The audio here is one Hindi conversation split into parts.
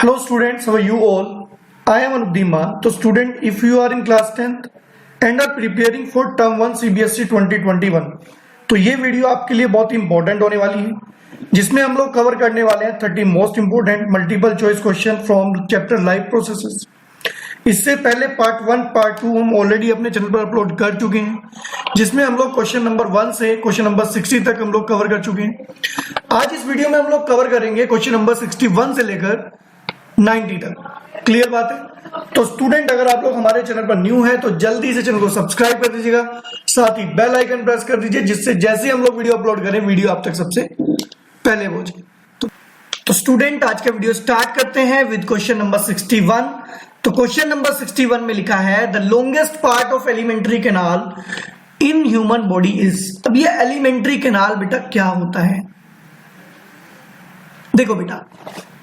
Hello students, how are you all? I am Anuddin. So student, if you are in class 10th and are preparing for term 1 CBSE 2021, तो ये वीडियो आपके लिए बहुत इंपॉर्टेंट होने वाली है, जिसमें हम लोग कवर करने वाले हैं 30 most important multiple choice question from chapter life processes. इससे पहले पार्ट 1 पार्ट 2 हम ऑलरेडी अपने चैनल पर अपलोड कर चुके हैं, जिसमें हम लोग क्वेश्चन नंबर 1 से क्वेश्चन नंबर 60 तक हम लोग कवर कर चुके हैं। आज इस वीडियो में हम लोग कवर करेंगे क्वेश्चन नंबर 61 से लेकर 90 तक। क्लियर बात है? तो स्टूडेंट, अगर आप लोग हमारे चैनल पर न्यू है तो जल्दी से चैनल को सब्सक्राइब कर दीजिएगा, साथ ही बेल आइकन प्रेस कर दीजिए, जिससे जैसे हम लोग वीडियो अपलोड करें वीडियो आप तक सबसे पहले पहुंचे। तो स्टूडेंट, आज का वीडियो स्टार्ट करते हैं विद क्वेश्चन नंबर 61। तो क्वेश्चन नंबर 61 में लिखा है the longest part of alimentary canal in human body is. अब ये एलिमेंट्री कैनाल बेटा क्या होता है? देखो बेटा,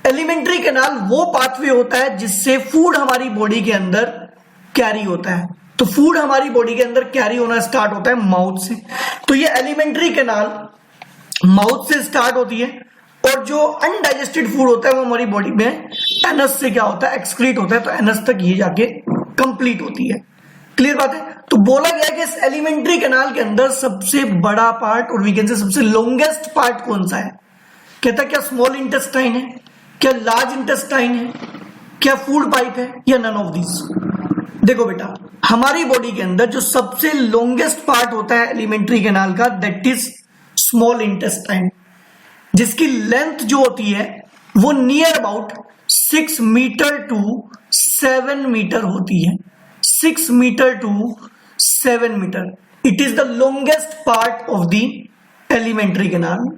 एलिमेंट्री कैनाल वो पाथवे होता है जिससे फूड हमारी बॉडी के अंदर कैरी होता है। तो फूड हमारी बॉडी के अंदर कैरी होना स्टार्ट होता है माउथ से। तो ये एलिमेंट्री कैनाल माउथ से स्टार्ट होती है, और जो अनडाइजेस्टेड फूड होता है वो हमारी बॉडी में एनस से क्या होता है, एक्सक्रीट होता है। तो एनस तक ये जाके कंप्लीट होती है। क्लियर बात है? तो बोला गया है कि इस एलिमेंट्री कैनाल के अंदर सबसे बड़ा पार्ट और वी कैन से सबसे लॉन्गेस्ट पार्ट कौन सा है? कहता है क्या स्मॉल इंटेस्टाइन है, क्या लार्ज इंटेस्टाइन है, क्या फूड पाइप है, या नन ऑफ दिस। देखो बेटा, हमारी बॉडी के अंदर जो सबसे लॉन्गेस्ट पार्ट होता है एलिमेंट्री कैनाल का, दैट इज स्मॉल इंटेस्टाइन, जिसकी लेंथ जो होती है वो near about 6 metre to 7 metre होती है। 6 metre to 7 metre, it is the longest part of the alimentary canal.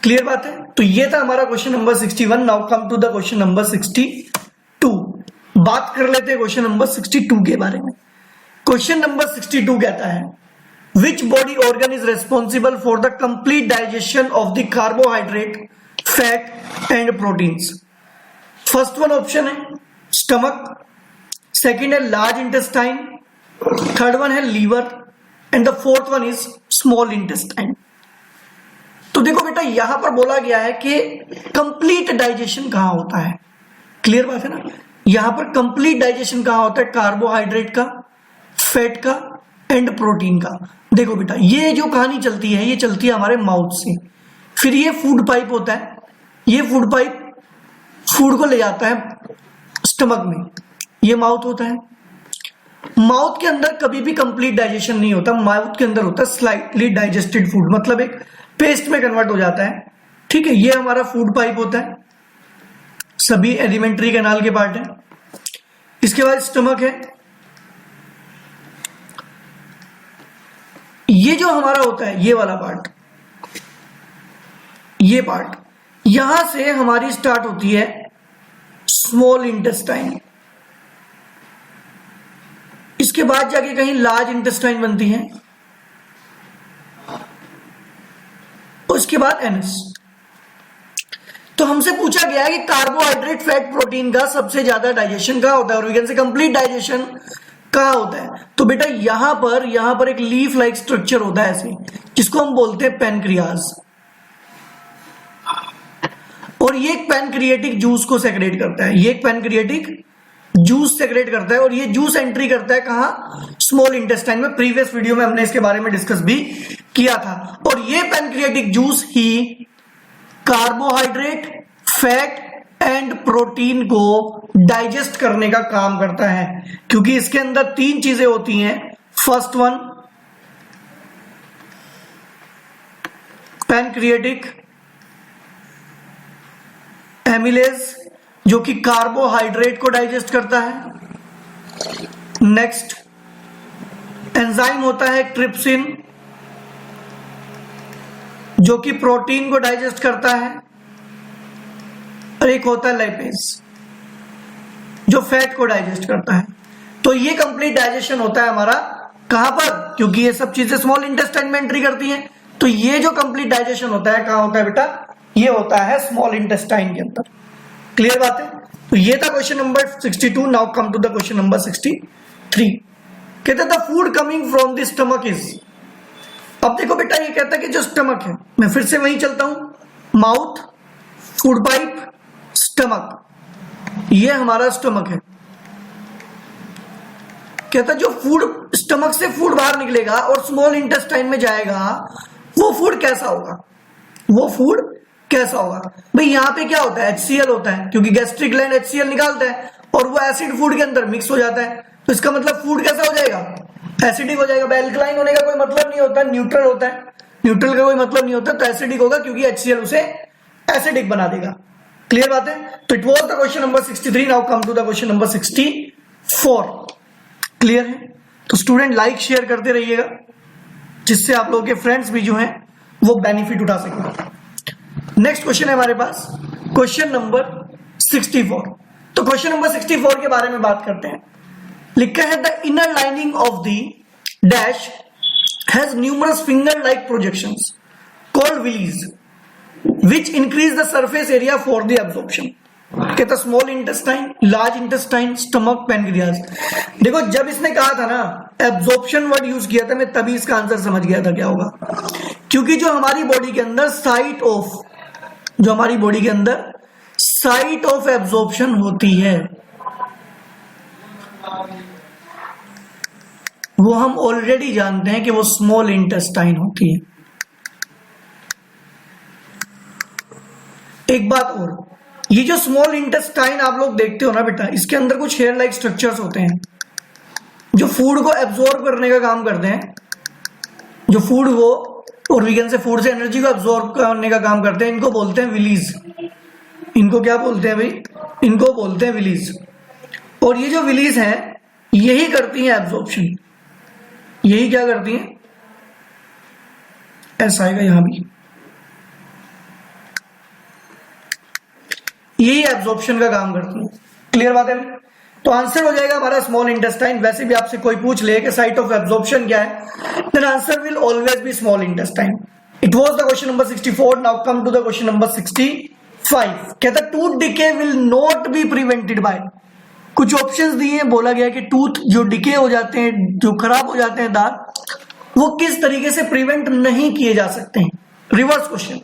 Clear बात है? तो ये था हमारा question number 61। Now come to the question number 62। बात कर लेते हैं क्वेश्चन नंबर 62 के बारे में। क्वेश्चन नंबर 62 कहता है which body organ is responsible for the complete digestion of the carbohydrate, fat and proteins. First one option है स्टमक, सेकेंड है लार्ज इंटेस्टाइन, थर्ड वन है liver, and the fourth one is small intestine. तो देखो बेटा, यहां पर बोला गया है कि कंप्लीट डाइजेशन कहां होता है। क्लियर बात है ना? यहां पर कंप्लीट डाइजेशन कहां होता है? कार्बोहाइड्रेट का, फैट का एंड प्रोटीन का। देखो बेटा, ये जो कहानी चलती है ये चलती है हमारे माउथ से। फिर ये फूड पाइप होता है, ये फूड पाइप फूड को ले जाता है स्टमक में, ये माउथ होता है। माउथ के अंदर कभी भी कंप्लीट डाइजेशन नहीं होता, माउथ के अंदर होता है स्लाइटली डाइजेस्टेड फूड, मतलब एक पेस्ट में कन्वर्ट हो जाता है। ठीक है, ये हमारा फूड पाइप होता है, सभी एलिमेंट्री कैनाल के पार्ट है। इसके बाद स्टमक है, ये जो हमारा होता है ये वाला पार्ट, ये पार्ट, यहां से हमारी स्टार्ट होती है स्मॉल इंटेस्टाइन। इसके बाद जाके कहीं लार्ज इंटेस्टाइन बनती है, उसके बाद एनस। तो हमसे पूछा गया है कि कार्बोहाइड्रेट, फैट, प्रोटीन का सबसे ज्यादा डाइजेशन कहां होता है और we can say complete digestion कहां होता है। तो बेटा यहां पर एक लीफ लाइक स्ट्रक्चर होता है ऐसे, जिसको हम बोलते हैं पैनक्रियाज, और ये एक पैनक्रिएटिक जूस को सेक्रेट करता है। ये एक पैनक्रिएटिक जूस सेक्रेट करता है, और ये जूस एंट्री करता है कहां? स्मॉल इंटेस्टाइन में। प्रीवियस वीडियो में हमने इसके बारे में डिस्कस भी किया था। और ये pancreatic juice he carbohydrate, fat and protein को डाइजेस्ट करने का काम करता है, क्योंकि इसके अंदर 3 चीजें होती हैं। फर्स्ट वन पैनक्रिएटिक एमिलेज, जो कि कार्बोहाइड्रेट को डाइजेस्ट करता है। नेक्स्ट एंजाइम होता है ट्रिप्सिन, जो कि प्रोटीन को डाइजेस्ट करता है। और एक होता है लाइपेज, जो फैट को डाइजेस्ट करता है। तो ये कंप्लीट डाइजेशन होता है हमारा कहां पर? क्योंकि ये सब चीजें स्मॉल इंटेस्टाइन में एंट्री करती हैं, तो ये जो कंप्लीट डाइजेशन होता है कहां होता है बेटा? ये होता है स्मॉल इंटेस्टाइन के अंदर। क्लियर बात है? तो ये था question number 62। Now come to the question number 63। कहते the food coming from the stomach is. अब देखो बेटा, ये कहता है कि जो स्टमक है, मैं फिर से वहीं चलता हूं, माउथ, फूड पाइप, स्टमक। ये हमारा स्टमक है। कहता जो फूड स्टमक से फूड बाहर निकलेगा और स्मॉल इंटेस्टाइन में जाएगा, वो फूड कैसा होगा, वो फूड कैसा होगा। भाई यहाँ पे क्या होता है, HCl होता है, क्योंकि गैस्ट्रिक ग्लैंड HCl निकालता है और वो एसिड फूड के अंदर मिक्स हो जाता है, तो इसका मतलब फूड कैसा हो जाएगा, एसिडिक हो जाएगा। एल्कलाइन होने का कोई मतलब नहीं होता, न्यूट्रल होता है, न्यूट्रल का कोई मतलब नहीं होता, तो एसिडिक होगा क्योंकि HCl उसे एसिडिक बना देगा। क्लियर बात है। तो it was the question number 63। Now come to the question number 64। Clear है। तो स्टूडेंट लाइक शेयर करते रहिएगा, जिससे आप लोगों के फ्रेंड्स भी जो हैं वो बेनिफिट उठा सकें। नेक्स्ट क्वेश्चन है हमारे पास क्वेश्चन नंबर 64। तो क्वेश्चन नंबर 64 के बारे में बात करते हैं। लिखा है the inner lining of the dash has numerous finger like projections called villi which increase the surface area for the absorption। कहता small intestine, large intestine, stomach, pancreas. देखो जब इसने कहा था ना एब्जॉर्प्शन वर्ड यूज किया था, मैं तभी इसका आंसर समझ गया था क्या होगा, क्योंकि जो हमारी बॉडी के अंदर साइट ऑफ एब्जॉर्प्शन होती है वो हम ऑलरेडी जानते हैं कि वो स्मॉल इंटेस्टाइन होती है। एक बात और, ये जो स्मॉल इंटेस्टाइन आप लोग देखते हो ना बेटा, इसके अंदर कुछ हेयर लाइक स्ट्रक्चर्स होते हैं जो फूड को एब्जॉर्ब करने का काम करते हैं, जो फूड को और वीगन से फूड से एनर्जी को एब्जॉर्ब करने का काम करते हैं। इनको बोलते हैं विलीज। इनको क्या बोलते हैं भाई, इनको बोलते हैं विलीज। और ये जो विलीज है यही करती है एब्जॉर्प्शन। यही क्या करती है, ऐसा आएगा यहां भी, यही एब्जॉर्प्शन का काम करती है। क्लियर बात है। तो आंसर हो जाएगा हमारा स्मॉल इंटेस्टाइन। वैसे भी आपसे कोई पूछ ले कि साइट ऑफ एब्जॉर्प्शन क्या है, then answer will always be small intestine. It was the question number 64। Now come to the question number 65। कहता tooth decay will not be prevented by. कुछ ऑप्शंस दिए हैं, बोला गया कि टूथ जो डिके हो जाते हैं, जो खराब हो जाते हैं दांत, वो किस तरीके से प्रिवेंट नहीं किए जा सकते हैं। Reverse question.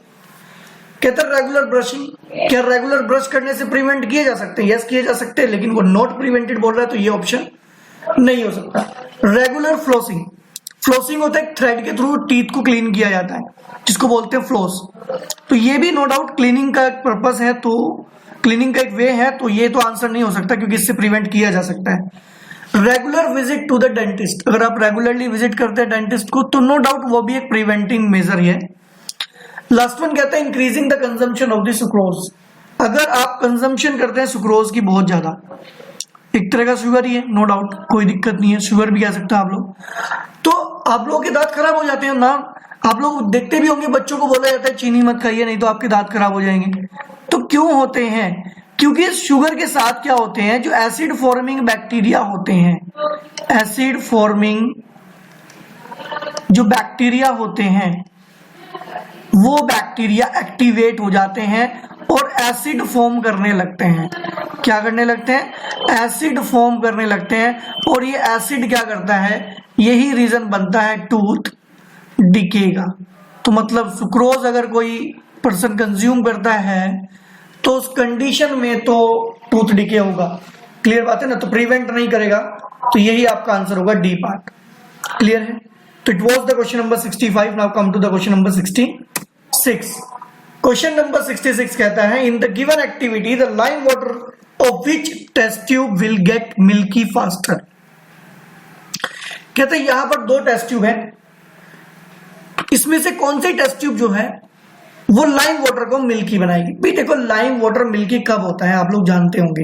कहता रेगुलर ब्रशिंग, क्या रेगुलर ब्रश करने से प्रिवेंट किए जा सकते हैं? यस किए जा सकते हैं, लेकिन वो नॉट प्रिवेंटेड बोल रहा है, तो ये ऑप्शन नहीं हो सकता। रेगुलर फ्लोसिंग, फ्लोसिंग होता है थ्रेड के थ्रू टीथ को क्लीन किया जाता है, जिसको बोलते हैं फ्लोस। तो ये भी नो डाउट क्लीनिंग का एक पर्पस है, तो क्लीनिंग का एक वे है, तो ये तो आंसर नहीं हो सकता क्योंकि इससे प्रिवेंट किया जा सकता है। Regular visit to the dentist, अगर आप रेगुलरली विजिट करते हैं डेंटिस्ट को, तो नो डाउट वो भी एक प्रिवेंटिंग मेजर है। लास्ट वन कहता है increasing the consumption of the sucrose. अगर आप कंजम्पशन करते हैं सुक्रोज की बहुत ज्यादा, एक तरह का शुगर ही है, नो डाउट, कोई दिक्कत नहीं है, शुगर भी कह सकते हैं आप लोग, तो आप लोगों के दांत खराब हो जाते हैं ना। आप लोग देखते भी होंगे बच्चों को बोला जाता है चीनी मत खाइए नहीं तो आपके दांत खराब हो जाएंगे। तो क्यों होते हैं? क्योंकि शुगर के साथ क्या होते हैं, जो एसिड फॉर्मिंग बैक्टीरिया होते हैं, एसिड फॉर्मिंग जो बैक्टीरिया होते हैं वो बैक्टीरिया एक्टिवेट हो जाते हैं और एसिड फॉर्म करने लगते हैं। क्या करने लगते हैं? एसिड फॉर्म करने लगते हैं। और ये एसिड क्या करता है, यही रीजन बनता है टूथ डिके का। तो मतलब सुक्रोज अगर कोई पर्सन कंज्यूम करता है तो उस कंडीशन में तो टूथ डिके होगा। क्लियर बात है ना, तो प्रिवेंट नहीं करेगा, तो यही आपका आंसर होगा डी पार्ट। क्लियर है। तो it was the question number 65। Now come to the question number 66। Question number 66 कहता है in the given activity the lime water of which test tube will get milky faster. कहते हैं यहां पर दो टेस्ट ट्यूब है, इसमें से कौन सी टेस्ट ट्यूब जो है वो लाइम वाटर को मिल्की बनाएगी। भाई देखो लाइम वाटर मिल्की कब होता है आप लोग जानते होंगे।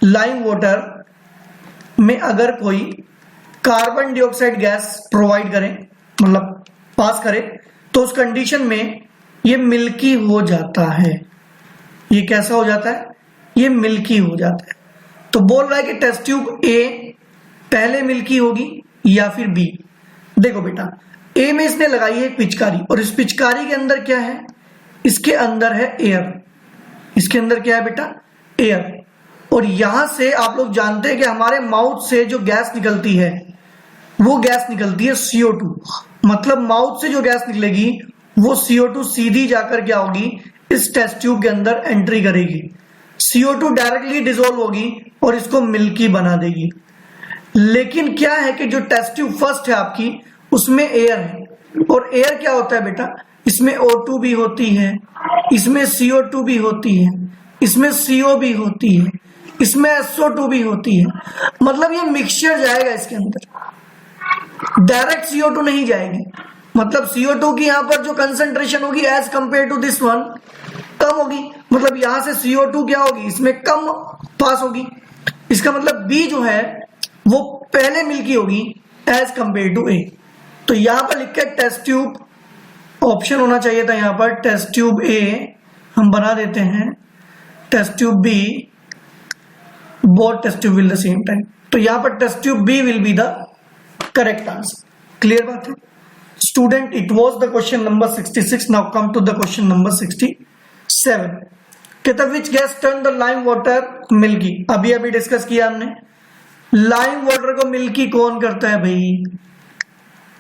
लाइम वाटर में अगर कोई कार्बन डाइऑक्साइड गैस प्रोवाइड करे, मतलब पास करे, तो उस कंडीशन में ये मिल्की हो जाता है। ये कैसा हो जाता है? ये मिल्की हो जाता है। तो बोल रहा है कि टेस्ट ट्यूब ए पहले मिल्की होगी या फिर बी। देखो बेटा ए में इसने लगाई है पिचकारी, और इस पिचकारी के अंदर क्या है? इसके अंदर है एयर। इसके अंदर क्या है बेटा? एयर। और यहां से आप लोग जानते हैं कि हमारे माउथ से जो गैस निकलती है वो गैस निकलती है CO2। मतलब माउथ से जो गैस निकलेगी वो CO2 सीधी जाकर क्या होगी, इस टेस्ट ट्यूब के अंदर एंट्री करेगी। CO2 डायरेक्टली डिसॉल्व होगी और इसको मिल्की बना देगी। लेकिन क्या है कि जो टेस्ट ट्यूब फर्स्ट है आपकी, उसमें एयर है, और एयर क्या होता है बेटा, इसमें O2 भी होती है, इसमें CO2 भी होती है, इसमें CO भी होती है, इसमें SO2 भी होती है। मतलब ये मिक्सचर जाएगा इसके अंदर, डायरेक्ट CO2 नहीं जाएगी। मतलब CO2 की यहां पर जो कंसंट्रेशन होगी as compare to this one कम होगी, मतलब यहां से CO2 क्या होगी, इसमें कम पास होगी। इसका मतलब B जो है वो पहले मिल्की होगी एज कंपेयर टू A। तो यहां पर लिख के टेस्ट ट्यूब ऑप्शन होना चाहिए था, यहां पर टेस्ट ट्यूब A हम बना देते हैं, test tube B, both test tube will the same time. तो यहां पर test tube B will be the correct answer. Clear बात है student? It was the question number 66। Now come to the question number 67। कहता which gas turn the lime water milky. अभी अभी डिस्कस किया हमने, लाइम वाटर को मिल्की कौन करता है भाई?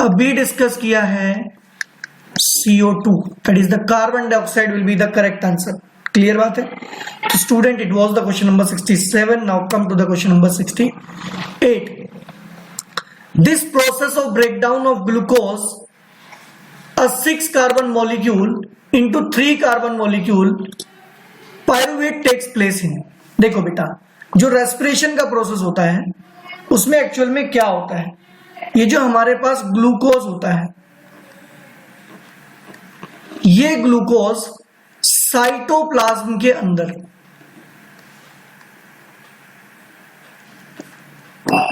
अभी डिस्कस किया है CO2, that is the carbon dioxide will be the correct answer. Clear बात है? तो student it was the question number 67। Now come to the question number 68। This process of breakdown of glucose a 6 carbon molecule into 3 carbon molecule pyruvate takes place in। देखो बेटा, जो रेस्पिरेशन का प्रोसेस होता है उसमें एक्चुअल में क्या होता है, ये जो हमारे पास ग्लूकोज होता है, ये ग्लूकोज साइटोप्लाज्म के अंदर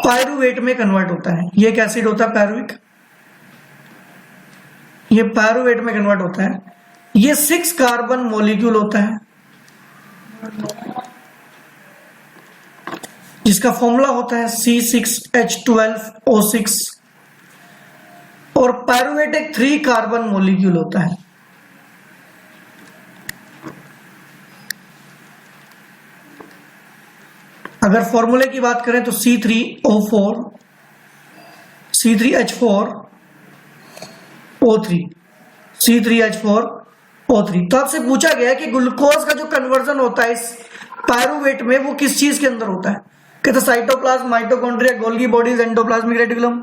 पायरुवेट में कन्वर्ट होता है। ये एक एसिड होता है पायरुविक, ये पायरुवेट में कन्वर्ट होता है। ये 6 कार्बन मॉलिक्यूल होता है जिसका फॉर्मूला होता है C6H12O6, और पायरुवेट एक 3 कार्बन मॉलिक्यूल होता है। अगर फॉर्मूले की बात करें तो C3O4, C3H4O3, C3H4O3। तो आपसे पूछा गया कि ग्लूकोज का जो कन्वर्जन होता है इस पायरुवेट में वो किस चीज के अंदर होता है? कहते cytoplasm, mitochondria, Golgi bodies, endoplasmic reticulum.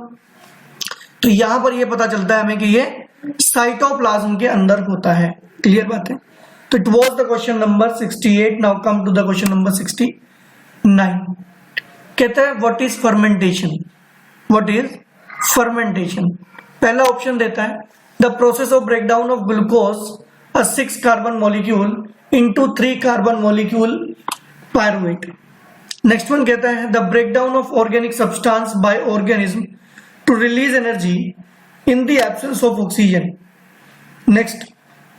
तो यहां पर ये पता चलता है हमें कि ये साइटोप्लाज्म के अंदर होता है। क्लियर बात है? तो it was the question number 68। Now come to the question number 69। कहते हैं what is fermentation? What is fermentation? पहला ऑप्शन देता है the process of breakdown of glucose a 6 carbon molecule into 3 carbon molecule pyruvate. Next one कहता है the breakdown of organic substance by organism to release energy in the absence of oxygen. Next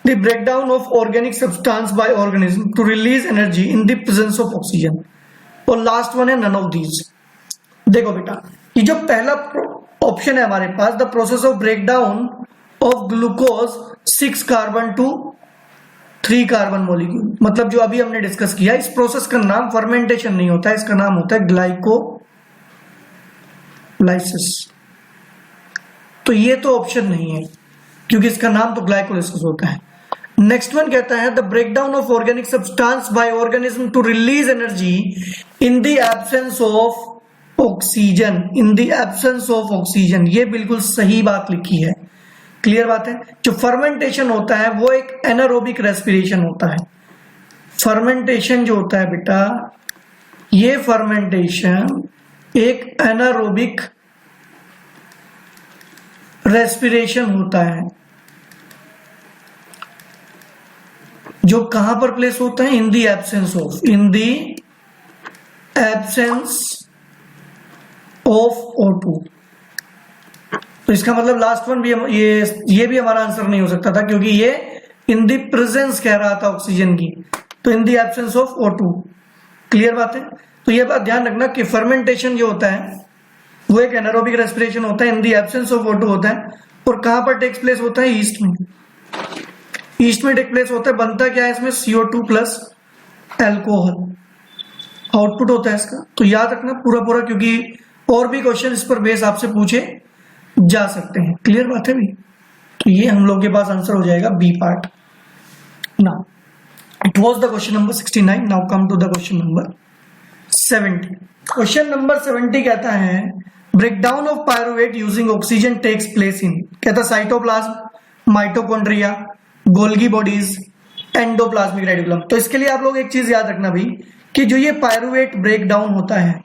the breakdown of organic substance by organism to release energy in the presence of oxygen. और लास्ट वन है नन ऑफ दीज। देखो बेटा, ये जो पहला ऑप्शन है हमारे पास the process of breakdown of glucose 6 carbon to 3 carbon molecule, मतलब जो अभी हमने डिस्कस किया, इस प्रोसेस का नाम फर्मेंटेशन नहीं होता है, इसका नाम होता है ग्लाइकोलाइसिस। तो ये तो ऑप्शन नहीं है क्योंकि इसका नाम तो ग्लाइकोलाइसिस होता है। नेक्स्ट वन कहता है the breakdown of organic substance by organism to release energy in the absence of oxygen. In the absence of oxygen, ये बिल्कुल सही बात लिखी है। क्लियर बात है? जो फर्मेंटेशन होता है वो एक एनारोबिक रेस्पिरेशन होता है। फर्मेंटेशन जो होता है बेटा, ये फर्मेंटेशन एक एनारोबिक रेस्पिरेशन होता है जो कहां पर प्लेस होता है? In the absence of, in the absence of O2। तो इसका मतलब लास्ट वन भी ये भी हमारा आंसर नहीं हो सकता था क्योंकि ये इन द प्रेजेंस कह रहा था ऑक्सीजन की, तो इन the absence of O2। Clear बात है? तो ये बात ध्यान रखना कि फर्मेंटेशन जो होता है वो एक एनारोबिक रेस्पिरेशन होता है, in the absence of O2 होता है। और कहां पर टेक्स प्लेस होता है? ईस्ट में। ईस्ट में टेक प्लेस होता है। बनता क्या है इसमें? CO2 प्लस एल्कोहल आउटपुट होता है इसका। तो याद रखना पूरा, क्योंकि और भी क्वेश्चन इस पर बेस आपसे पूछे जा सकते हैं। क्लियर बात है भी? तो ये हम लोग के पास आंसर हो जाएगा बी पार्ट। ना It was the question number 69. Now come to the question number 70. Question number 70 कहता है breakdown of pyruvate using oxygen takes place in, कहता है cytoplasm, mitochondria, Golgi bodies, endoplasmic reticulum. तो इसके लिए आप लोग एक चीज याद रखना भाई कि जो ये पायरुवेट ब्रेकडाउन होता है,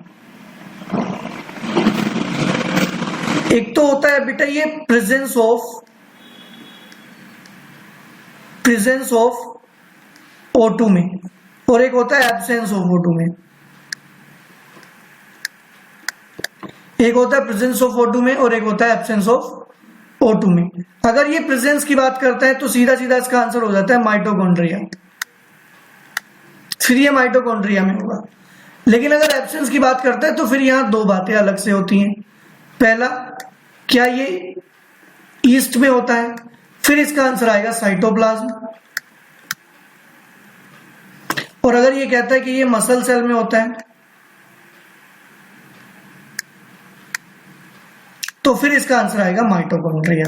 एक तो होता है बेटा ये प्रेजेंस ऑफ O2 में, और एक होता है एब्सेंस ऑफ O2 में। एक होता है प्रेजेंस ऑफ O2 में और एक होता है एब्सेंस ऑफ O2 में। अगर ये प्रेजेंस की बात करता है तो सीधा सीधा इसका आंसर हो जाता है माइटोकॉन्ड्रिया, फिर ये माइटोकॉन्ड्रिया में होगा। लेकिन अगर एब्सेंस की बात करता है तो फिर यहां दो बातें अलग से होती हैं। पहला, क्या ये ईस्ट में होता है, फिर इसका आंसर आएगा साइटोप्लाज्म। और अगर ये कहता है कि ये मसल सेल में होता है तो फिर इसका आंसर आएगा माइटोकॉन्ड्रिया।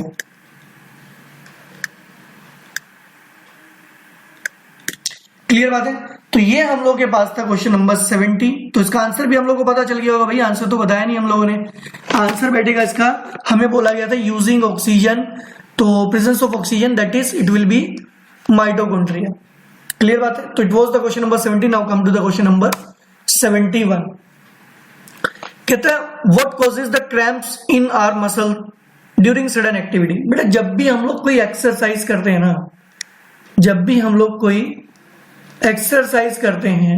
क्लियर बात है? तो ये हम लोग के पास था क्वेश्चन नंबर 70। तो इसका आंसर भी हम लोग को पता चल गया होगा भाई, आंसर तो बताया नहीं हम लोगों ने। आंसर बैठेगा इसका, हमें बोला गया था यूजिंग ऑक्सीजन, तो presence of oxygen that is it will be mitochondria. Clear बात है? तो it was the question number 70। Now come to the question number 71। कहता है what causes the cramps in our muscle during sudden activity. बेटा जब भी हम लोग कोई एक्सरसाइज करते हैं ना, जब भी हम लोग कोई एक्सरसाइज करते हैं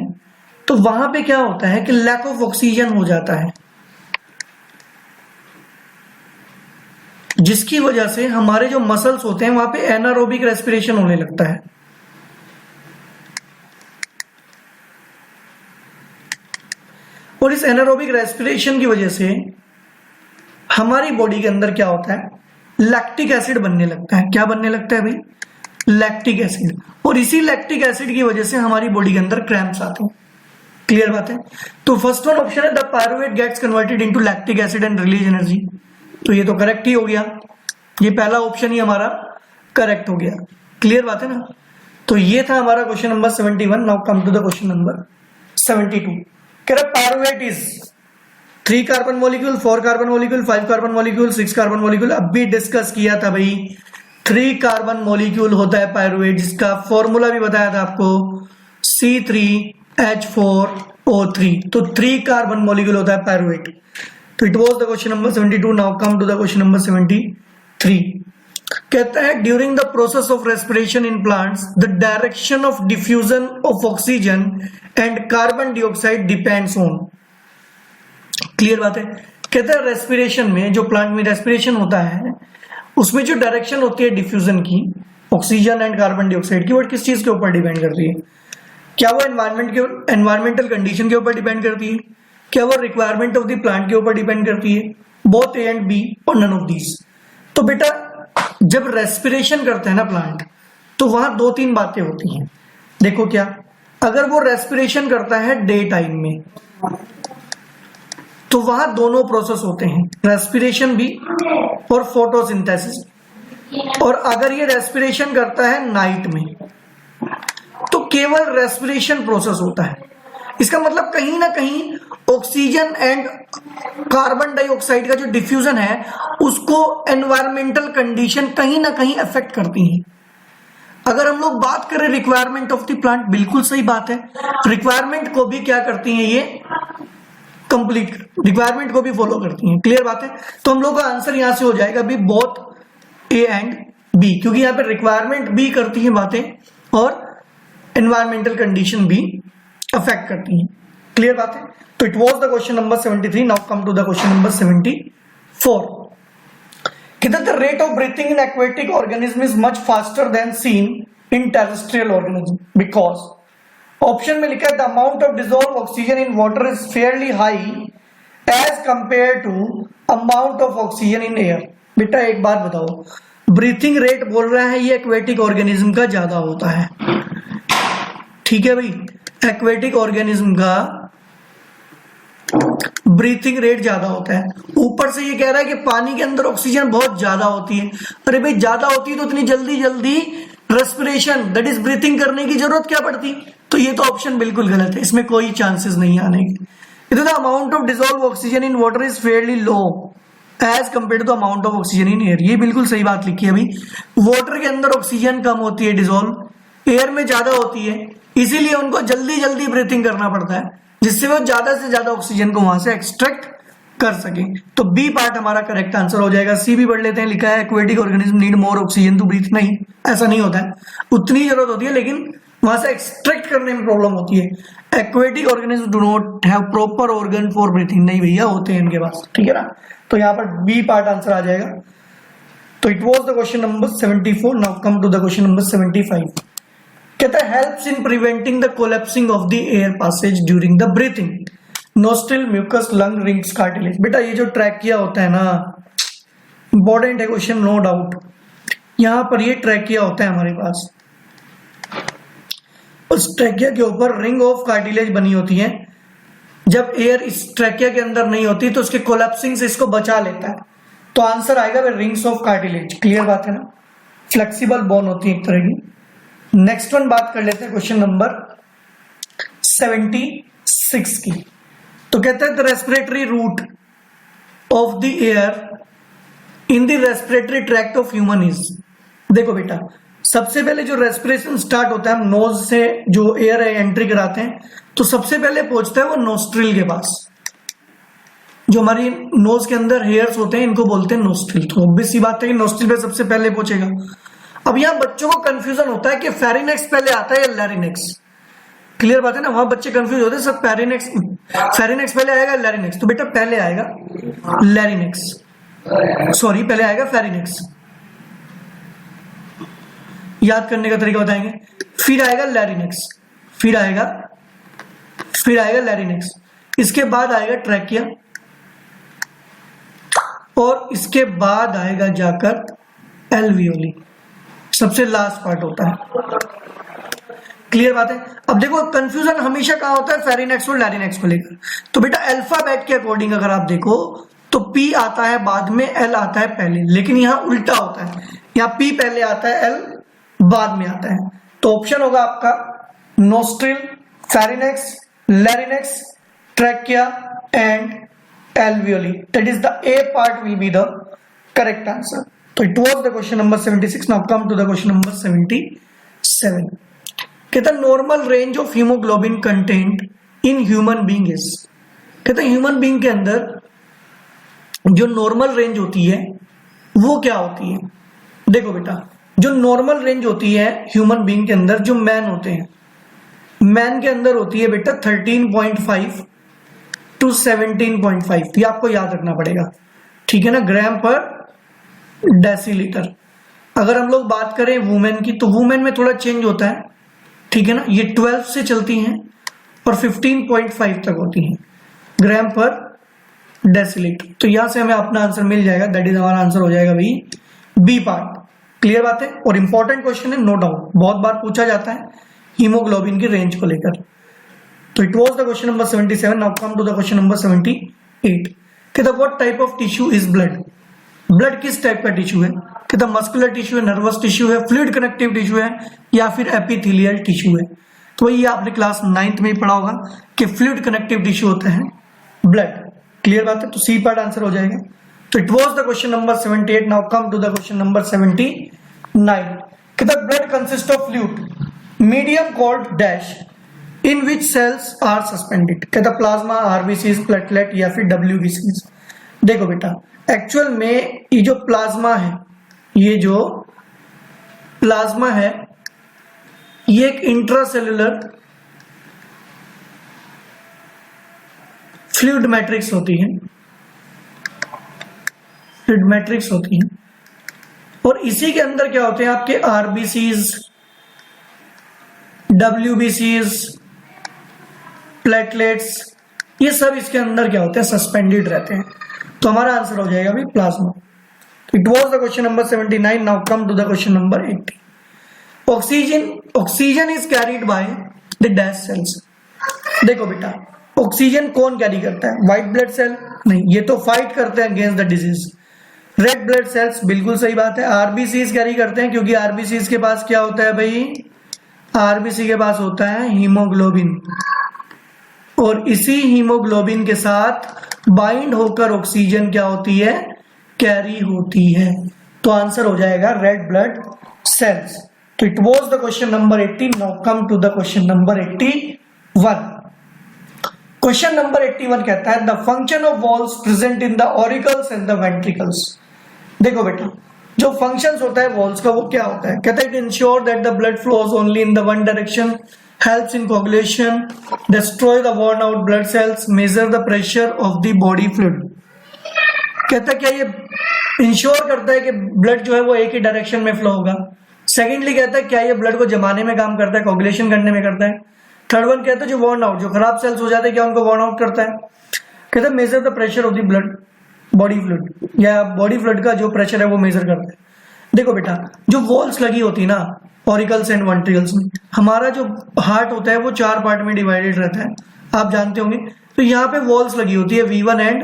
तो वहां पे क्या होता है कि लैक ऑफ ऑक्सीजन हो जाता है, जिसकी वजह से हमारे जो मसल्स होते हैं वहां पे एनारोबिक रेस्पिरेशन होने लगता है। और इस एनारोबिक रेस्पिरेशन की वजह से हमारी बॉडी के अंदर क्या होता है, लैक्टिक एसिड बनने लगता है। क्या बनने लगता है भाई? Lactic acid. और इसी लैक्टिक एसिड की वजह से हमारी बॉडी के अंदर क्रैम्प्स आते हैं। क्लियर बात है? तो फर्स्ट वन ऑप्शन है the pyruvate gets converted into lactic acid and release energy. तो ये तो करेक्ट ही हो गया, ये पहला ऑप्शन ही हमारा करेक्ट हो गया। क्लियर बात है ना? तो ये था हमारा question number 71। Now come to the question number 72। कह रहा pyruvate is 3 carbon molecule, 4 carbon molecule, 5 carbon molecule, 6 carbon molecule. अब भी डिस्कस किया था भाई, 3 कार्बन मॉलिक्यूल होता है पायरुवेट, जिसका फॉर्मूला भी बताया था आपको C3H4O3। तो 3 कार्बन मॉलिक्यूल होता है पायरुवेट। तो it was the question number 72। Now come to the question number 73। कहता है during the process of respiration in plants the direction of diffusion of oxygen and carbon dioxide depends on. Clear बात है? कहता है रेस्पिरेशन में, जो प्लांट में रेस्पिरेशन होता है उसमें जो डायरेक्शन होती है डिफ्यूजन की ऑक्सीजन एंड कार्बन डाइऑक्साइड की, वो किस चीज के ऊपर डिपेंड करती है? क्या वो एनवायरमेंटल कंडीशन के ऊपर डिपेंड करती है? क्या वो रिक्वायरमेंट ऑफ द प्लांट के ऊपर डिपेंड करती है? बोथ ए एंड बी और नन ऑफ दीज। तो बेटा जब रेस्पिरेशन करते हैं ना प्लांट, तो वहां 2-3 बातें होती हैं। देखो क्या, अगर वो रेस्पिरेशन करता है डे टाइम में तो वहां दोनों प्रोसेस होते हैं, रेस्पिरेशन भी और फोटोसिंथेसिस। और अगर ये रेस्पिरेशन करता है नाइट में तो केवल रेस्पिरेशन प्रोसेस होता है। इसका मतलब कहीं ना कहीं ऑक्सीजन एंड कार्बन डाइऑक्साइड का जो डिफ्यूजन है उसको एनवायरमेंटल कंडीशन कहीं ना कहीं अफेक्ट करती है। अगर हम लोग बात करें रिक्वायरमेंट ऑफ द प्लांट, बिल्कुल सही बात है, रिक्वायरमेंट को भी क्या करती हैं ये कंप्लीट, रिक्वायरमेंट को भी फॉलो करती हैं। क्लियर बात है? तो हम लोग का आंसर यहां से हो जाएगा भी बोथ ए एंड बी, क्योंकि यहां पे रिक्वायरमेंट भी करती है बातें और एनवायरमेंटल कंडीशन भी अफेक्ट करती हैं। क्लियर बात है? तो it was the question number 73। Now come to the question number 74। किधर the rate of breathing in aquatic organism is much faster than seen in terrestrial organism because. Option में लिखा है the amount of dissolve oxygen in water is fairly high as compare to amount of oxygen in air. बेटा एक बात बताओ, ब्रीथिंग रेट बोल रहा है ये एक्वेटिक ऑर्गेनिज्म का ज्यादा होता है। ठीक है भाई, एक्वेटिक ऑर्गेनिज्म का ब्रीथिंग रेट ज्यादा होता है। ऊपर से ये कह रहा है कि पानी के अंदर ऑक्सीजन बहुत ज्यादा होती है। अरे भाई ज्यादा होती है तो इतनी जल्दी जल्दी रेस्पिरेशन दैट इज ब्रीथिंग करने की जरूरत क्या पड़ती? तो ये तो ऑप्शन बिल्कुल गलत है, इसमें कोई चांसेस नहीं आने के। The amount of dissolve oxygen in water is fairly low as compare to amount of oxygen in air. ये बिल्कुल सही बात लिखी है अभी। वाटर के अंदर ऑक्सीजन कम होती है डिसॉल्व, एयर में ज्यादा होती है, इसीलिए उनको जल्दी जल्दी ब्रीथिंग करना पड़ता है जिससे वो ज्यादा से ज्यादा ऑक्सीजन को वहां से एक्सट्रैक्ट कर सके। तो बी पार्ट हमारा करेक्ट आंसर हो जाएगा। सी भी पढ़ लेते हैं, लिखा है aquatic organism need more oxygen to breathe. नहीं, ऐसा नहीं होता है, उतनी जरूरत होती है लेकिन वहां से एक्सट्रैक्ट करने में प्रॉब्लम होती है। Aquatic organism do not have proper organ for breathing. नहीं भैया, होते हैं इनके पास, ठीक है ना। तो यहाँ पर बी पार्ट आंसर आ जाएगा। तो it was the question number 74। Now come to the question number 75। कहता है helps in preventing the collapsing of the air passage during the breathing. Nostril, mucus, lung, rings, cartilage. बेटा ये जो ट्रैकिया होता है ना, इंपॉर्टेंट है क्वेश्चन, नो डाउट। यहां पर ये ट्रैकिया होता है हमारे पास, उस ट्रैकिया के ऊपर रिंग ऑफ कार्टिलेज बनी होती है। जब एयर इस ट्रैकिया के अंदर नहीं होती तो उसके कोलैप्सिंग से इसको बचा लेता है। तो आंसर आएगा रिंग्स ऑफ कार्टिलेज। क्लियर बात है ना, फ्लेक्सिबल बोन होती है एक तरह की। नेक्स्ट वन बात कर लेते हैं क्वेश्चन नंबर 76 की। तो कहते हैं the respiratory route of the air in the respiratory tract of human is. देखो बेटा, सबसे पहले जो रेस्पिरेशन स्टार्ट होता है, हम नोज से जो एयर एंट्री कराते हैं, तो सबसे पहले पहुंचता है वो नोस्ट्रिल के पास। जो हमारी नोज के अंदर हेयर्स होते हैं इनको बोलते हैं नोस्ट्रिल। तो ऑब्वियस सी बात है कि नोस्ट्रिल पे सबसे पहले पहुंचेगा। अब यहां बच्चों को कंफ्यूजन होता है कि फेरिनेक्स पहले आता है या लैरिनेक्स। क्लियर बात है ना, वहां बच्चे कंफ्यूज होते हैं, सब फेरिनेक्स पहले आएगा लैरिनेक्स। तो बेटा पहले आएगा लैरिनेक्स, सॉरी पहले आएगा फेरिनेक्स। याद करने का तरीका बताएंगे। फिर आएगा लैरिनेक्स, फिर आएगा लैरिनेक्स, इसके बाद आएगा ट्रैकिया, और इसके बाद आएगा जाकर एल्वियोली। सबसे लास्ट पार्ट होता है। क्लियर बात है। अब देखो कंफ्यूजन हमेशा कहां होता है, फेरिनेक्स और लैरिनेक्स को लेकर। तो बेटा अल्फाबेट के अकॉर्डिंग अगर आप देखो तो पी आता है बाद में, एल आता है पहले, लेकिन यहां उल्टा होता है, यहां पी पहले आता है, एल बाद में आता है। तो ऑप्शन होगा आपका nostril, pharynx, larynx, trachea and alveoli. That is the A part will be the correct answer. तो it was the question number 76। Now come to the question number 77। कहता है normal range of haemoglobin content in human being is. कहता है ह्यूमन बीइंग के अंदर जो नॉर्मल रेंज होती है वो क्या होती है। देखो बेटा, जो नॉर्मल रेंज होती है ह्यूमन बीइंग के अंदर, जो मैन होते हैं, मैन के अंदर होती है बेटा 13.5 टू 17.5। ये आपको याद रखना पड़ेगा, ठीक है ना, ग्राम पर डेसीलीटर। अगर हम लोग बात करें वुमेन की, तो वुमेन में थोड़ा चेंज होता है, ठीक है ना। ये 12 से चलती हैं और 15.5 तक होती हैं ग्राम पर डेसीलीटर। तो यहां से हमें अपना आंसर मिल जाएगा, दैट इज हमारा आंसर हो जाएगा बी पार्ट। क्लियर बात है, और इंपॉर्टेंट क्वेश्चन है, नो डाउट, बहुत बार पूछा जाता है हीमोग्लोबिन की रेंज को लेकर। तो it was the question number 77। Now come to the question number 78। कहता what type of tissue is blood. Blood किस टाइप का टिश्यू है। कहता मस्कुलर टिश्यू है, नर्वस टिश्यू है, फ्लूइड कनेक्टिव टिश्यू है, या फिर एपिथेलियल टिश्यू है। तो ये आपने क्लास 9th में ही पढ़ा होगा कि फ्लूइड कनेक्टिव टिश्यू होता है ब्लड। क्लियर बात है, तो सी पार्ट आंसर हो जाएगा। तो it was the question number 78। Now come to the question number 79। कहता blood consist of fluid medium called dash in which cells are suspended. कहता प्लाज्मा, आरबीसीज, प्लेटलेट, या फिर डब्ल्यूबीसीज। देखो बेटा, एक्चुअल में ये जो प्लाज्मा है, ये एक इंट्रासेलुलर फ्लूइड मैट्रिक्स होती है, और इसी के अंदर क्या होते हैं आपके आरबीसीज, डब्ल्यूबीसीज, प्लेटलेट्स, ये सब इसके अंदर क्या होते हैं, सस्पेंडेड रहते हैं। तो हमारा आंसर हो जाएगा plasma. It was the question number 79। Now come to the question number 80। Oxygen is carried by the dash cells. देखो बेटा, ऑक्सीजन कौन कैरी करता है, व्हाइट ब्लड सेल नहीं, ये तो फाइट करते हैं against the disease. Red blood sales, बिल्कुल सही बात है। आरबीसीज कैरी करते हैं क्योंकि आरबीसीज के पास क्या होता है भाई, आरबीसी के पास होता है हीमोग्लोबिन, और इसी हीमोग्लोबिन के साथ बाइंड होकर ऑक्सीजन क्या होती है, कैरी होती है। तो आंसर हो जाएगा रेड ब्लड सेल्स। तो it was the question number 80। Now come to the question number 81। क्वेश्चन नंबर 81 कहता है the function of walls present in the auricles and the ventricles. देखो बेटा, जो फंक्शंस होता है वॉल्स का वो क्या होता है, कहता है it ensure that the blood flows only in the one direction, helps in coagulation, destroy the worn out blood cells, measure the pressure of the body fluid. कहता है क्या ये इंश्योर करता है कि ब्लड जो है वो एक ही डायरेक्शन में फ्लो होगा। सेकेंडली कहता है क्या ये ब्लड को जमाने में काम करता है, कोगुलेशन करने में करता है। थर्ड वन कहता है जो worn आउट, जो खराब सेल्स हो जाते हैं क्या उनको worn आउट करता है। कहता है measure the pressure of the blood body fluid, या बॉडी फ्लूइड का जो प्रेशर है वो मेजर करता है। देखो बेटा, जो वॉल्स लगी होती है ना ऑरिकल्स एंड वेंट्रिकल्स में, हमारा जो हार्ट होता है वो 4 पार्ट में डिवाइडेड रहता है, आप जानते होंगे। तो यहाँ पे वॉल्स लगी होती है V1 एंड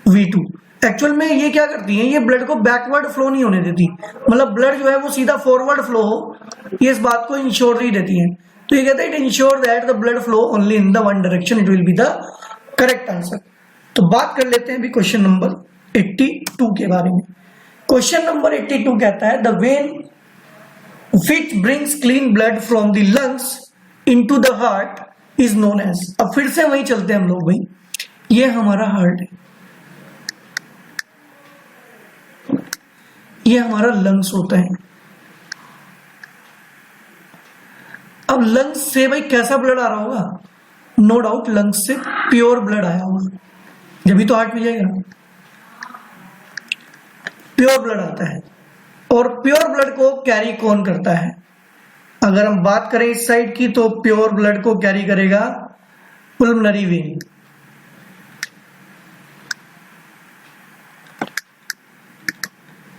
V2। एक्चुअल में ये क्या करती है, ये ब्लड को बैकवर्ड फ्लो नहीं होने देती, मतलब ब्लड जो है वो सीधा फॉरवर्ड फ्लो हो, ये इस बात को इंश्योर नहीं देती है। तो ये कहते हैं it ensure that the blood flow only in the one direction, it will be the correct answer. तो बात कर लेते हैं अभी क्वेश्चन नंबर 82 के बारे में। क्वेश्चन नंबर 82 कहता है the when which brings clean blood from the lungs into the heart is known as। अब फिर से वही चलते हैं हम लोग भाई, ये हमारा हार्ट है, ये हमारा लंग्स होता है। अब लंग्स से भाई कैसा ब्लड आ रहा होगा, नो डाउट लंग्स से प्योर ब्लड आया होगा, जब भी तो हार्ट में जाएगा, प्योर ब्लड आता है। और प्योर ब्लड को कैरी कौन करता है, अगर हम बात करें इस साइड की तो प्योर ब्लड को कैरी करेगा पुल्मोनरी वेन।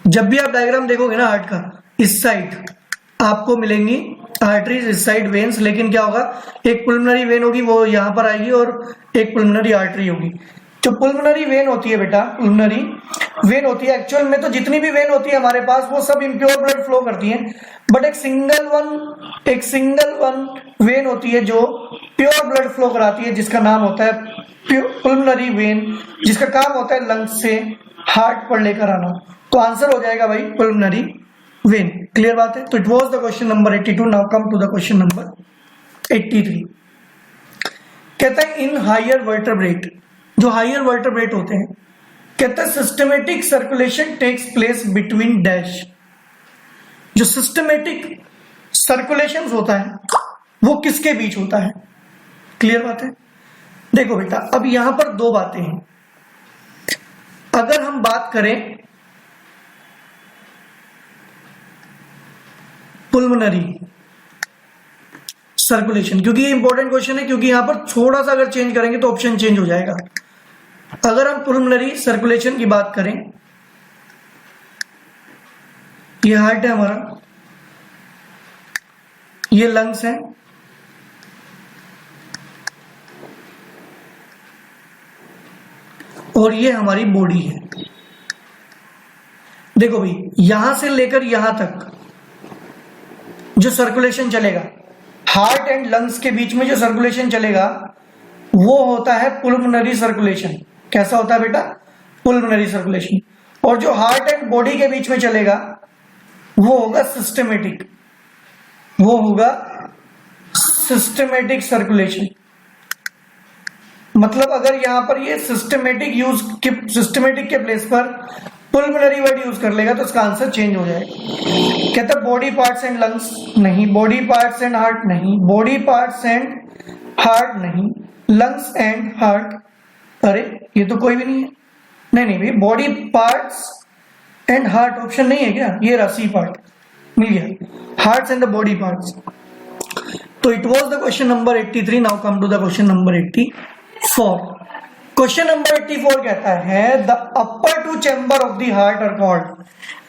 जब भी आप डायग्राम देखोगे ना हार्ट का, इस साइड आपको मिलेंगी आर्टरीज, इस साइड वेन्स, लेकिन क्या होगा एक पुल्मोनरी वेन होगी वो यहां पर आएगी और एक पुल्मोनरी आर्टरी होगी। जो पुल्मोनरी वेन होती है बेटा, पुल्मोनरी वेन होती है, एक्चुअल में तो जितनी भी वेन होती है हमारे पास वो सब इम्प्योर ब्लड फ्लो करती हैं, बट एक सिंगल वन वेन होती है जो प्योर ब्लड फ्लो कराती है, जिसका नाम होता है पुल्मोनरी वेन, जिसका काम होता है लंग्स से हार्ट पर लेकर आना। तो आंसर हो जाएगा भाई पुल्मोनरी वेन। क्लियर बात है। तो it was the question number 82। Now come to the question number 83। कहता है इन हायर वर्टेब्रेट, जो हायर वर्टेब्रेट होते हैं, कहता है systematic circulation takes place between dash. जो सिस्टमेटिक सर्कुलेशन होता है वो किसके बीच होता है। क्लियर बात है। देखो बेटा, अब यहां पर दो बातें हैं। अगर हम बात करें पुल्मोनरी सर्कुलेशन, क्योंकि ये इंपॉर्टेंट क्वेश्चन है, क्योंकि यहां पर थोड़ा सा अगर चेंज करेंगे तो ऑप्शन चेंज हो जाएगा। अगर हम पुल्मोनरी सर्कुलेशन की बात करें, ये हार्ट है हमारा, ये लंग्स है, और ये हमारी बॉडी है। देखो भाई, यहां से लेकर यहां तक जो सर्कुलेशन चलेगा, हार्ट एंड लंग्स के बीच में जो सर्कुलेशन चलेगा वो होता है पुल्मोनरी सर्कुलेशन। कैसा होता है बेटा, पुल्मोनरी सर्कुलेशन। और जो हार्ट एंड बॉडी के बीच में चलेगा वो होगा सिस्टमेटिक, वो होगा सिस्टमेटिक सर्कुलेशन। मतलब अगर यहां पर ये सिस्टमेटिक के प्लेस पर पुल्मोनरी वर्ड यूज कर लेगा तो इसका आंसर चेंज हो जाएगा। कहता है बॉडी पार्ट्स एंड लंग्स नहीं, बॉडी पार्ट्स एंड हार्ट नहीं, बॉडी पार्ट्स एंड हार्ट नहीं, लंग्स एंड हार्ट, अरे ये तो कोई भी नहीं है। नहीं भाई, body parts and heart option नहीं है क्या, ये रहा सी पार्ट मिल गया, hearts and the body parts. तो it was the question number 83। Now come to the question number 84। Question number 84 कहता है the upper two chamber of the heart are called.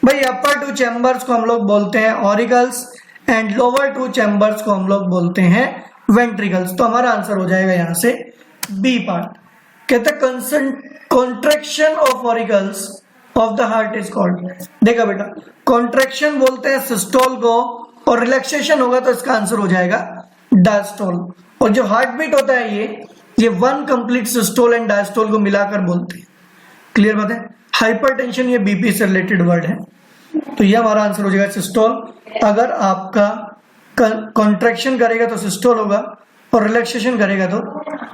भाई अपर टू चैम्बर्स को हम लोग बोलते हैं auricles and lower two chambers को हम लोग बोलते हैं वेंट्रिकल्स। तो हमारा आंसर हो जाएगा यहां से बी पार्ट। कहता है contraction of auricles of the heart is called. देखा बेटा, कॉन्ट्रैक्शन बोलते हैं सिस्टोल को, और रिलैक्सेशन होगा तो इसका आंसर हो जाएगा डायस्टोल। और जो हार्ट बीट होता है ये one complete systole and diastole को मिलाकर बोलते हैं। क्लियर बात है। हाइपरटेंशन ये बीपी से रिलेटेड वर्ड है, तो ये हमारा आंसर हो जाएगा सिस्टोल। अगर आपका कॉन्ट्रैक्शन करेगा तो सिस्टोल होगा, और रिलैक्सेशन करेगा तो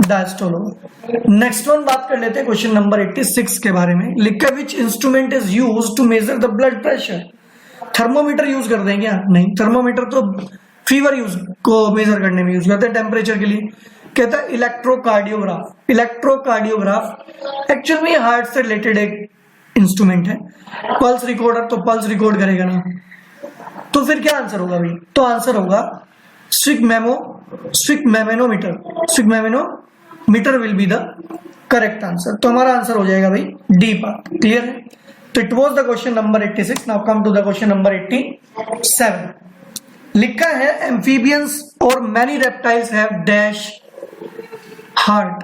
डायस्टोल होगा। नेक्स्ट वन बात कर लेते हैं क्वेश्चन नंबर 86 के बारे में। लिखा which instrument is used to measure the blood pressure. Thermometer use कर देंगे क्या? नहीं, थर्मोमीटर तो फीवर यूज को मेजर करने में यूज करते हैं, टेम्परेचर के लिए। कहता है इलेक्ट्रोकार्डियोग्राफ। इलेक्ट्रोकार्डियोग्राफ एक्चुअल में हार्ट से रिलेटेड एक इंस्ट्रूमेंट है। पल्स रिकॉर्डर तो पल्स रिकॉर्ड करेगा ना, तो फिर क्या आंसर होगा भाई? तो आंसर होगा sphygmomanometer. Sphygmomanometer will be the correct answer. तो हमारा आंसर हो जाएगा भाई डी पार्ट। क्लियर है। तो it was the question number 86। Now come to the question number 87। लिखा है एम्फीबियंस और many reptiles have dash heart.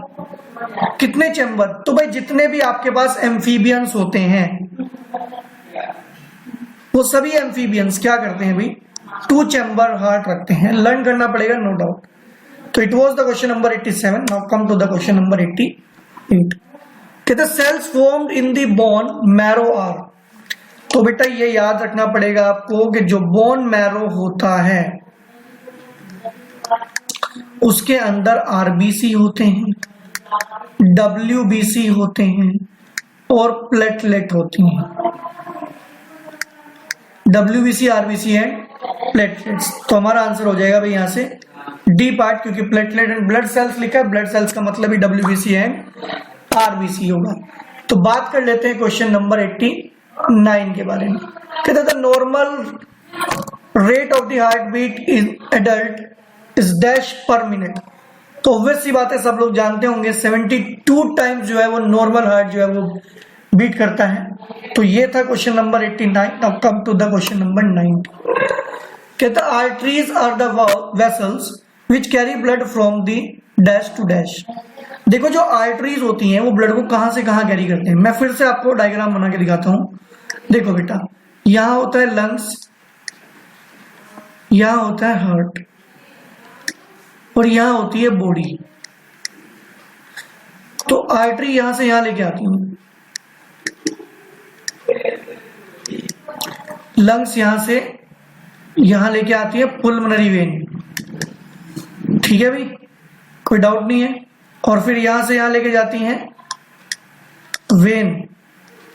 कितने चैम्बर? तो भाई जितने भी आपके पास एम्फीबियंस होते हैं वो सभी एम्फीबियंस क्या करते हैं भाई? 2 चैम्बर हार्ट रखते हैं। लर्न करना पड़ेगा, नो डाउट। तो it was the question number 87। Now come to the question number 88। कहते cells formed in the bone marrow are. तो बेटा ये याद रखना पड़ेगा आपको कि जो बोन मैरो होता है उसके अंदर आरबीसी होते हैं, डब्ल्यूबीसी होते हैं और प्लेटलेट होती हैं। WBC, RBC and platelets. तो हमारा आंसर हो जाएगा भाई यहां से डी पार्ट, क्योंकि प्लेटलेट एंड ब्लड सेल्स लिखा है। ब्लड सेल्स का मतलब ही डब्ल्यूबीसी एंड आरबीसी होगा। तो बात कर लेते हैं क्वेश्चन नंबर 89 के बारे में। कहते थे normal rate of the heart beat in adult is dash per minute. तो ऑब्वियस सी बात है, सब लोग जानते होंगे 72 टाइम्स जो है वो नॉर्मल हार्ट जो है वो बीट करता है। तो ये था question number 89। Now come to the question number 90। कहता arteries are the vessels which carry blood from the dash to dash. देखो जो आर्टरीज होती हैं वो ब्लड को कहां से कहां कैरी करते हैं। मैं फिर से आपको डायग्राम बना के दिखाता हूं। देखो बेटा, यहां होता है लंग्स, यहां होता है हार्ट, और यहां होती है बॉडी। तो आर्टरी यहां से यहां लेके आती हूं, लंग्स यहां से यहां लेके आती है पुल्मोनरी वेन। ठीक है भाई, कोई डाउट नहीं है। और फिर यहां से यहां लेके जाती हैं वेन,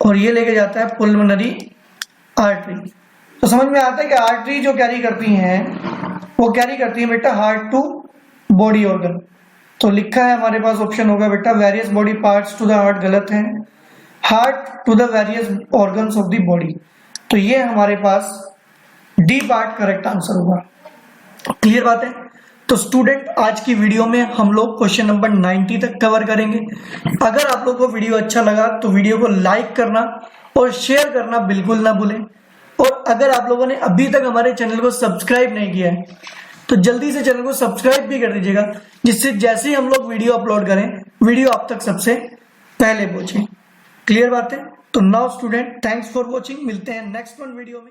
और ये लेके जाता है पुल्मोनरी आर्टरी। तो समझ में आता है कि आर्टरी जो कैरी करती हैं वो कैरी करती है बेटा हार्ट टू बॉडी ऑर्गन। तो लिखा है हमारे पास ऑप्शन होगा बेटा various body parts to the heart. गलत है, heart to the various organs of the body. तो ये हमारे पास डी पार्ट करेक्ट आंसर होगा। क्लियर बात है। तो स्टूडेंट आज की वीडियो में हम लोग क्वेश्चन नंबर 90 तक कवर करेंगे। अगर आप लोगों को वीडियो अच्छा लगा तो वीडियो को लाइक करना और शेयर करना बिल्कुल ना भूलें। और अगर आप लोगों ने अभी तक हमारे चैनल को सब्सक्राइब नहीं किया है तो जल्दी से चैनल को सब्सक्राइब भी कर दीजिएगा, जिससे जैसे ही हम लोग वीडियो अपलोड करें वीडियो आप तक सबसे पहले पहुंचे। क्लियर बात है। तो now student, thanks for watching. मिलते हैं नेक्स्ट वन वीडियो में।